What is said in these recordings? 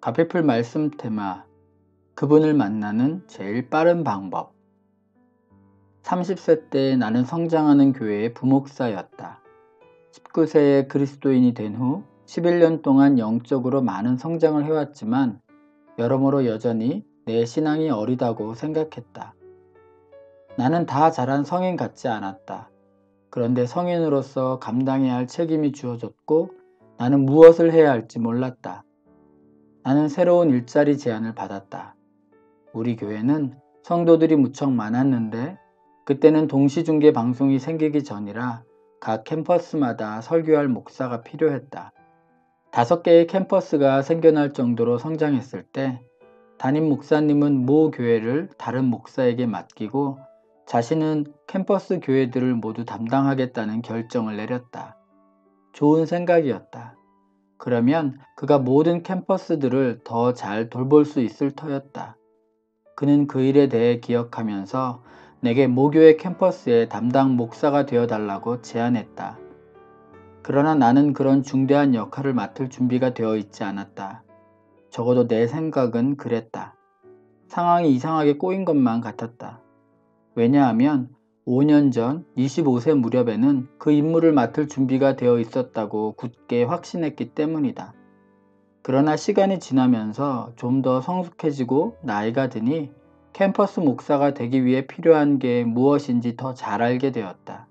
가피풀 말씀 테마, 그분을 만나는 제일 빠른 방법. 30세 때 나는 성장하는 교회의 부목사였다. 19세에 그리스도인이 된 후 11년 동안 영적으로 많은 성장을 해왔지만 여러모로 여전히 내 신앙이 어리다고 생각했다. 나는 다 자란 성인 같지 않았다. 그런데 성인으로서 감당해야 할 책임이 주어졌고 나는 무엇을 해야 할지 몰랐다. 나는 새로운 일자리 제안을 받았다. 우리 교회는 성도들이 무척 많았는데 그때는 동시중계 방송이 생기기 전이라 각 캠퍼스마다 설교할 목사가 필요했다. 5개의 캠퍼스가 생겨날 정도로 성장했을 때 담임 목사님은 모 교회를 다른 목사에게 맡기고 자신은 캠퍼스 교회들을 모두 담당하겠다는 결정을 내렸다. 좋은 생각이었다. 그러면 그가 모든 캠퍼스들을 더 잘 돌볼 수 있을 터였다. 그는 그 일에 대해 기억하면서 내게 모교회 캠퍼스의 담당 목사가 되어달라고 제안했다. 그러나 나는 그런 중대한 역할을 맡을 준비가 되어 있지 않았다. 적어도 내 생각은 그랬다. 상황이 이상하게 꼬인 것만 같았다. 왜냐하면 5년 전 25세 무렵에는 그 임무를 맡을 준비가 되어 있었다고 굳게 확신했기 때문이다. 그러나 시간이 지나면서 좀 더 성숙해지고 나이가 드니 캠퍼스 목사가 되기 위해 필요한 게 무엇인지 더 잘 알게 되었다.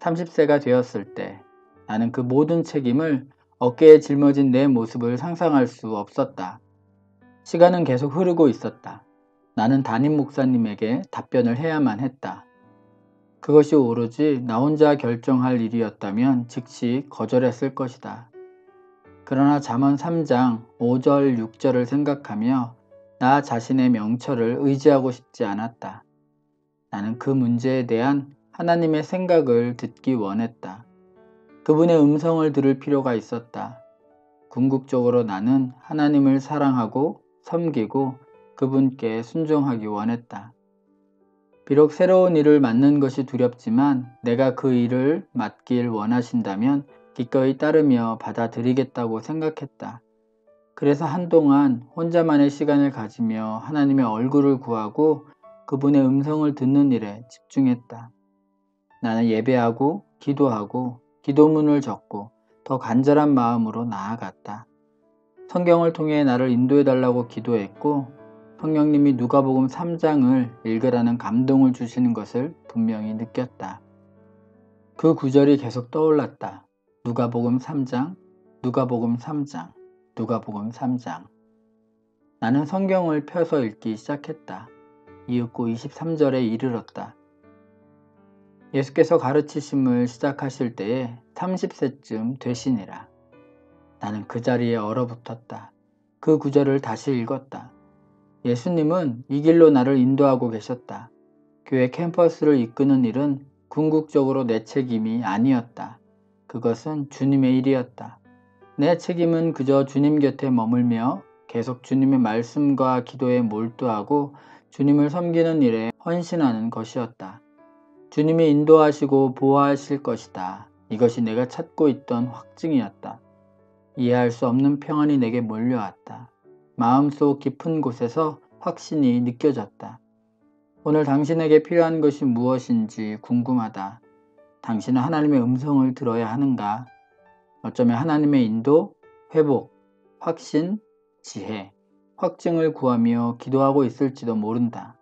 30세가 되었을 때 나는 그 모든 책임을 어깨에 짊어진 내 모습을 상상할 수 없었다. 시간은 계속 흐르고 있었다. 나는 담임 목사님에게 답변을 해야만 했다. 그것이 오로지 나 혼자 결정할 일이었다면 즉시 거절했을 것이다. 그러나 잠언 3장 5절 6절을 생각하며 나 자신의 명철을 의지하고 싶지 않았다. 나는 그 문제에 대한 하나님의 생각을 듣기 원했다. 그분의 음성을 들을 필요가 있었다. 궁극적으로 나는 하나님을 사랑하고 섬기고 그분께 순종하기 원했다. 비록 새로운 일을 맡는 것이 두렵지만 내가 그 일을 맡길 원하신다면 기꺼이 따르며 받아들이겠다고 생각했다. 그래서 한동안 혼자만의 시간을 가지며 하나님의 얼굴을 구하고 그분의 음성을 듣는 일에 집중했다. 나는 예배하고 기도하고 기도문을 적고 더 간절한 마음으로 나아갔다. 성경을 통해 나를 인도해달라고 기도했고 성령님이 누가복음 3장을 읽으라는 감동을 주시는 것을 분명히 느꼈다. 그 구절이 계속 떠올랐다. 누가복음 3장, 누가복음 3장, 누가복음 3장. 나는 성경을 펴서 읽기 시작했다. 이윽고 23절에 이르렀다. 예수께서 가르치심을 시작하실 때에 30세쯤 되시니라. 나는 그 자리에 얼어붙었다. 그 구절을 다시 읽었다. 예수님은 이 길로 나를 인도하고 계셨다. 교회 캠퍼스를 이끄는 일은 궁극적으로 내 책임이 아니었다. 그것은 주님의 일이었다. 내 책임은 그저 주님 곁에 머물며 계속 주님의 말씀과 기도에 몰두하고 주님을 섬기는 일에 헌신하는 것이었다. 주님이 인도하시고 보호하실 것이다. 이것이 내가 찾고 있던 확증이었다. 이해할 수 없는 평안이 내게 몰려왔다. 마음속 깊은 곳에서 확신이 느껴졌다. 오늘 당신에게 필요한 것이 무엇인지 궁금하다. 당신은 하나님의 음성을 들어야 하는가? 어쩌면 하나님의 인도, 회복, 확신, 지혜, 확증을 구하며 기도하고 있을지도 모른다.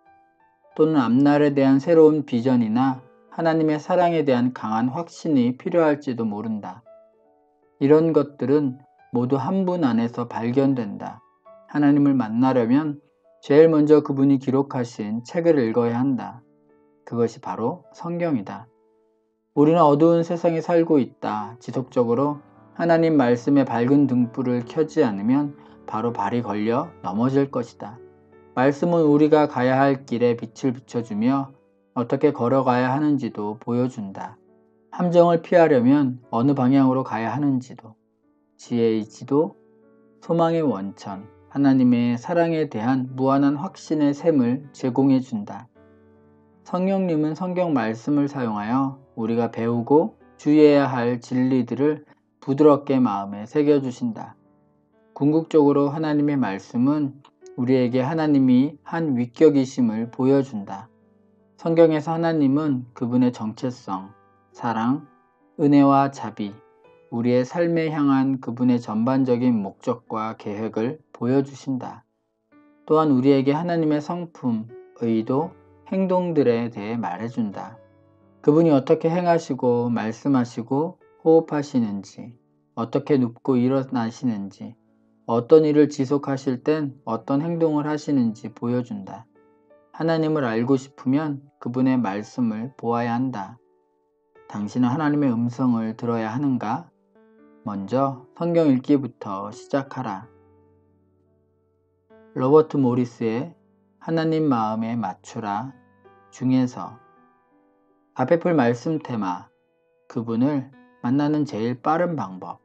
또는 앞날에 대한 새로운 비전이나 하나님의 사랑에 대한 강한 확신이 필요할지도 모른다. 이런 것들은 모두 한 분 안에서 발견된다. 하나님을 만나려면 제일 먼저 그분이 기록하신 책을 읽어야 한다. 그것이 바로 성경이다. 우리는 어두운 세상에 살고 있다. 지속적으로 하나님 말씀의 밝은 등불을 켜지 않으면 바로 발이 걸려 넘어질 것이다. 말씀은 우리가 가야 할 길에 빛을 비춰주며 어떻게 걸어가야 하는지도 보여준다. 함정을 피하려면 어느 방향으로 가야 하는지도, 지혜의 지도, 소망의 원천, 하나님의 사랑에 대한 무한한 확신의 샘을 제공해 준다. 성령님은 성경 말씀을 사용하여 우리가 배우고 주의해야 할 진리들을 부드럽게 마음에 새겨주신다. 궁극적으로 하나님의 말씀은 우리에게 하나님이 한 위격이심을 보여준다. 성경에서 하나님은 그분의 정체성, 사랑, 은혜와 자비, 우리의 삶에 향한 그분의 전반적인 목적과 계획을 보여주신다. 또한 우리에게 하나님의 성품, 의도, 행동들에 대해 말해준다. 그분이 어떻게 행하시고 말씀하시고 호흡하시는지, 어떻게 눕고 일어나시는지, 어떤 일을 지속하실 땐 어떤 행동을 하시는지 보여준다. 하나님을 알고 싶으면 그분의 말씀을 보아야 한다. 당신은 하나님의 음성을 들어야 하는가? 먼저 성경 읽기부터 시작하라. 로버트 모리스의 하나님 마음에 맞추라 중에서 앞에 풀 말씀 테마, 그분을 만나는 제일 빠른 방법.